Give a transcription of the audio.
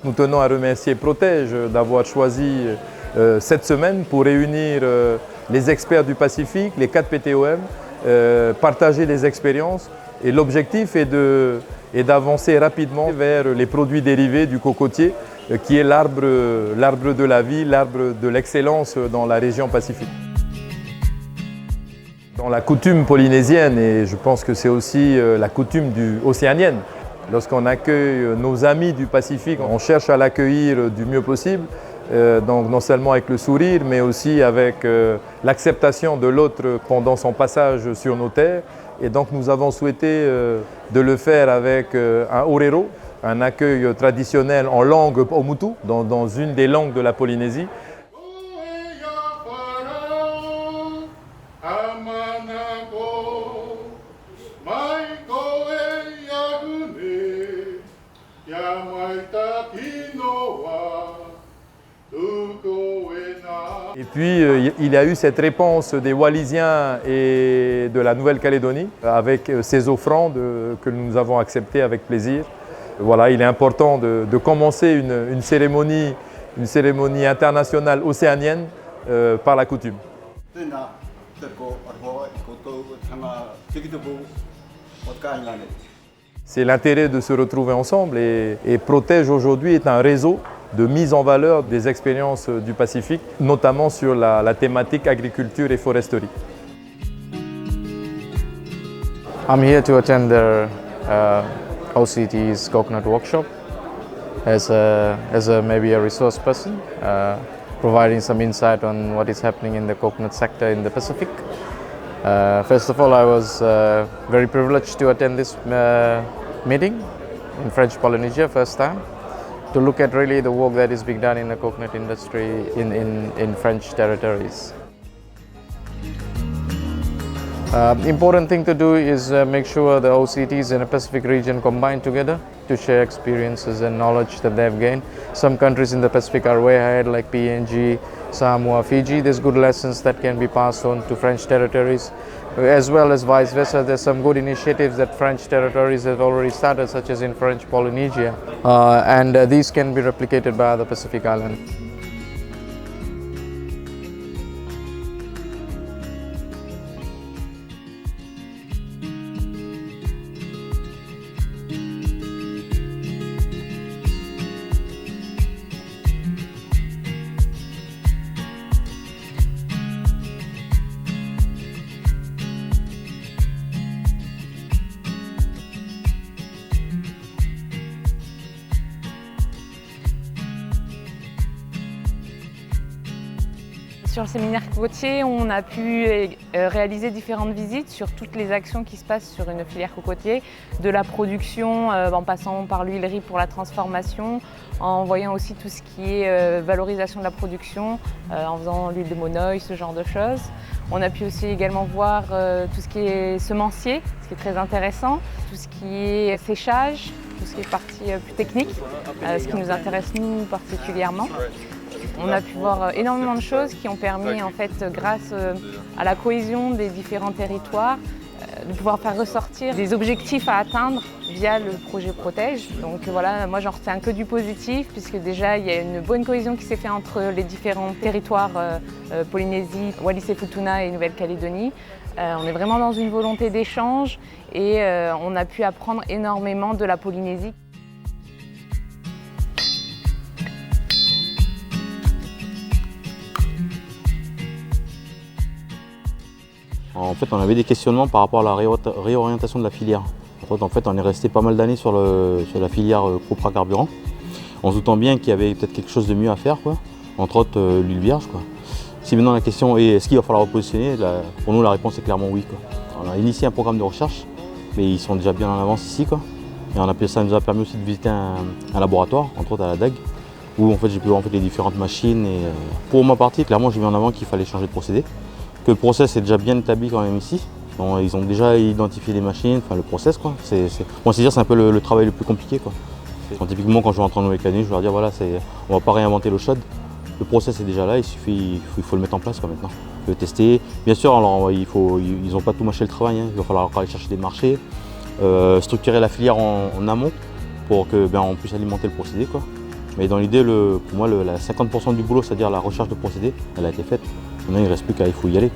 Nous tenons à remercier Protège d'avoir choisi cette semaine pour réunir les experts du Pacifique, les 4 PTOM, partager les expériences. Et l'objectif est d'avancer rapidement vers les produits dérivés du cocotier, qui est l'arbre de la vie, l'arbre de l'excellence dans la région Pacifique. Dans la coutume polynésienne, et je pense que c'est aussi la coutume océanienne, lorsqu'on accueille nos amis du Pacifique, on cherche à l'accueillir du mieux possible, donc non seulement avec le sourire, mais aussi avec l'acceptation de l'autre pendant son passage sur nos terres. Et donc nous avons souhaité de le faire avec un orero, un accueil traditionnel en langue Omutu, dans une des langues de la Polynésie. Et puis il y a eu cette réponse des Wallisiens et de la Nouvelle-Calédonie avec ces offrandes que nous avons acceptées avec plaisir. Voilà, il est important de commencer une cérémonie internationale océanienne par la coutume. C'est l'intérêt de se retrouver ensemble et Protège aujourd'hui est un réseau de mise en valeur des expériences du Pacifique, notamment sur la thématique agriculture et foresterie. I'm here to attend the OCT's coconut workshop as maybe a resource person, providing some insight on what is happening in the coconut sector in the Pacific. First of all, I was very privileged to attend this meeting in French Polynesia, first time, to look at really the work that is being done in the coconut industry in French territories. Important thing to do is make sure the OCTs in the Pacific region combine together to share experiences and knowledge that they've gained. Some countries in the Pacific are way ahead, like PNG, Samoa, Fiji. There's good lessons that can be passed on to French territories, as well as vice versa. There's some good initiatives that French territories have already started, such as in French Polynesia, and these can be replicated by other Pacific islands. Sur le séminaire cocotier, on a pu réaliser différentes visites sur toutes les actions qui se passent sur une filière cocotier, de la production en passant par l'huilerie pour la transformation, en voyant aussi tout ce qui est valorisation de la production, en faisant l'huile de monoeil, ce genre de choses. On a pu aussi également voir tout ce qui est semencier, ce qui est très intéressant, tout ce qui est séchage, tout ce qui est partie plus technique, ce qui nous intéresse nous particulièrement. On a pu voir énormément de choses qui ont permis, en fait, grâce à la cohésion des différents territoires, de pouvoir faire ressortir des objectifs à atteindre via le projet Protège. Donc voilà, moi j'en retiens que du positif, puisque déjà il y a une bonne cohésion qui s'est faite entre les différents territoires Polynésie, Wallis-et-Futuna et Nouvelle-Calédonie. On est vraiment dans une volonté d'échange et on a pu apprendre énormément de la Polynésie. En fait, on avait des questionnements par rapport à la réorientation de la filière. En fait, on est resté pas mal d'années sur la filière Copra carburant, en se doutant bien qu'il y avait peut-être quelque chose de mieux à faire, quoi. Entre autres l'huile vierge, quoi. Si maintenant la question est est-ce qu'il va falloir repositionner, pour nous la réponse est clairement oui, quoi. On a initié un programme de recherche, mais ils sont déjà bien en avance ici, quoi. Et ça nous a permis aussi de visiter un laboratoire, entre autres à la DAG, où en fait, j'ai pu voir les différentes machines. Et, pour ma partie, clairement, j'ai mis en avant qu'il fallait changer de procédé. Que le process est déjà bien établi quand même ici. Donc, ils ont déjà identifié les machines, enfin le process, quoi. Moi, c'est un peu le travail le plus compliqué, quoi. Typiquement, quand je vais rentrer en Nouvelle-Calédonie, je vais leur dire voilà, on ne va pas réinventer l'eau chaude. Le process est déjà là, il faut le mettre en place, quoi, maintenant. Le tester. Bien sûr, alors, ils n'ont pas tout mâché le travail, hein. Il va falloir encore aller chercher des marchés, structurer la filière en amont pour qu'on puisse alimenter le procédé, quoi. Mais dans l'idée, pour moi, la 50% du boulot, c'est-à-dire la recherche de procédés, elle a été faite. Maintenant, il ne reste plus qu'à, il faut y aller.